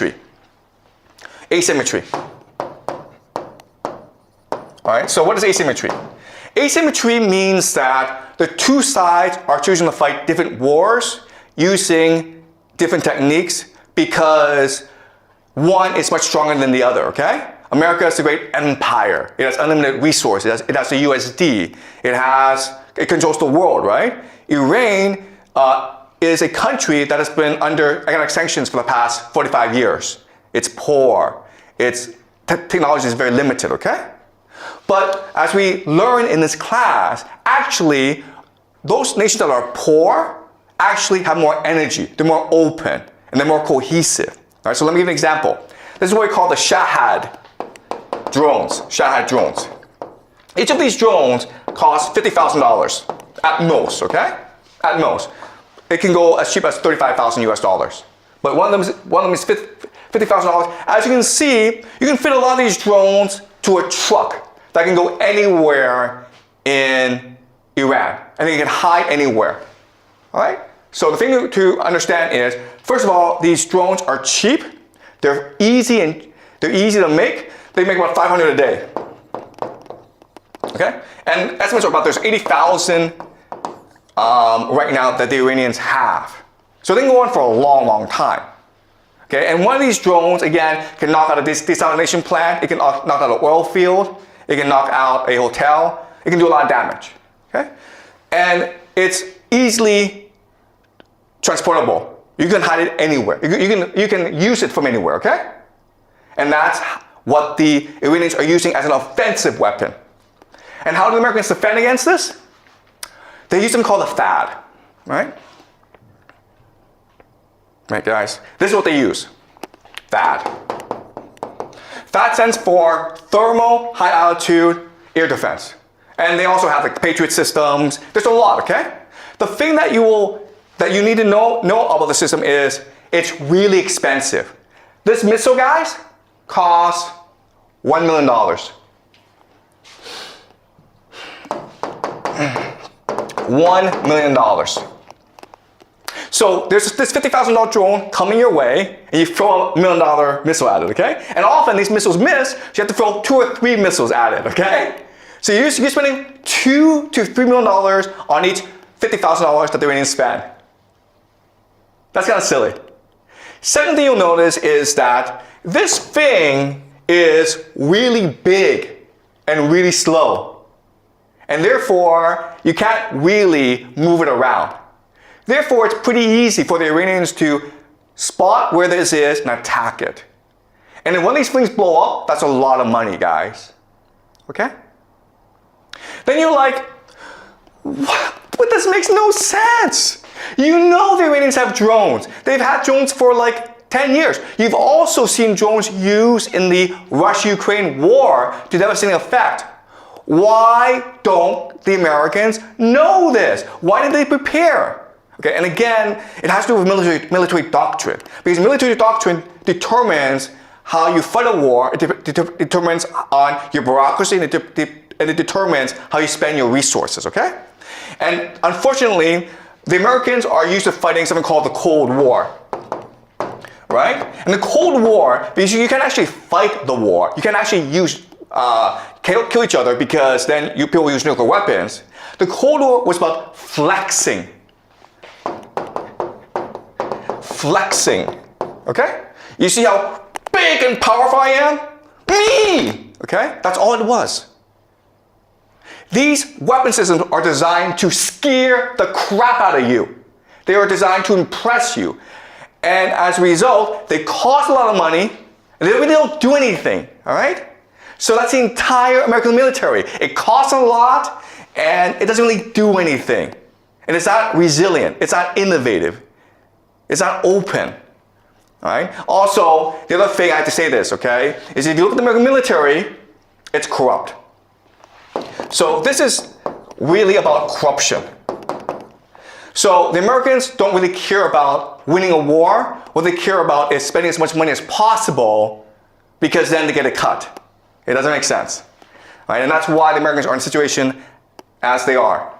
asymmetry. Asymmetry. All right, so what is asymmetry? Asymmetry means that the two sides are choosing to fight different wars using different techniques because one is much stronger than the other, okay? America is a great empire. It has unlimited resources. It has the USD. It controls the world, right? Iran is a country that has been under economic sanctions for the past 45 years. It's poor. Its technology is very limited, okay? But as we learn in this class, actually, those nations that are poor actually have more energy. They're more open, and they're more cohesive. All right, so let me give you an example. This is what we call the Shahad drones. Shahad drones. Each of these drones costs $50,000 at most, okay? At most. It can go as cheap as $35,000 US. But one of them is $50,000. As you can see, you can fit a lot of these drones to a truck that can go anywhere in Iran, and they can hide anywhere. All right? So the thing to understand is, first of all, these drones are cheap. They're easy to make. They make about 500 a day. Okay? And estimates are about there's 80,000 right now that the Iranians have. So they can go on for a long, long time. Okay? And one of these drones, again, can knock out a desalination plant. It can knock out an oil field. It can knock out a hotel. It can do a lot of damage. Okay? And it's easily transportable. You can hide it anywhere. You can use it from anywhere, okay? And that's what the Iranians are using as an offensive weapon. And how do the Americans defend against this? They use something called a THAAD, right? Right, guys? This is what they use. THAAD. THAAD stands for Thermal High Altitude Air Defense. And they also have like Patriot systems. There's a lot, okay? The thing that you need to know about the system is it's really expensive. This missile, guys, costs $1 million. $1 million. So there's this $50,000 drone coming your way, and you throw a $1 million missile at it, okay? And often these missiles miss, so you have to throw 2 or 3 missiles at it, okay? So you're spending $2 to $3 million on each $50,000 that the Iranians spend. That's kind of silly. Second thing you'll notice is that this thing is really big and really slow. And therefore, you can't really move it around. Therefore, it's pretty easy for the Iranians to spot where this is and attack it. And then when these things blow up, that's a lot of money, guys. Okay? Then you're like, what? But this makes no sense. You know the Iranians have drones. They've had drones for like 10 years. You've also seen drones used in the Russia-Ukraine war to devastating effect. Why don't the Americans know this? Why did they prepare? Okay, and again, it has to do with military doctrine. Because military doctrine determines how you fight a war, it determines on your bureaucracy, and it determines how you spend your resources, okay? And unfortunately, the Americans are used to fighting something called the Cold War, right? And the Cold War, because you can actually fight the war, you can actually use, kill each other because then people use nuclear weapons. The Cold War was about flexing. Flexing, okay? You see how big and powerful I am? Me! Okay? That's all it was. These weapon systems are designed to scare the crap out of you. They are designed to impress you. And as a result, they cost a lot of money, and they really don't do anything, all right? So that's the entire American military. It costs a lot, and it doesn't really do anything. And it's not resilient. It's not innovative. It's not open. All right? Also, the other thing I have to say this, okay, is if you look at the American military, it's corrupt. So this is really about corruption. So the Americans don't really care about winning a war. What they care about is spending as much money as possible because then they get a cut. It doesn't make sense. All right? And that's why the Americans are in the situation as they are.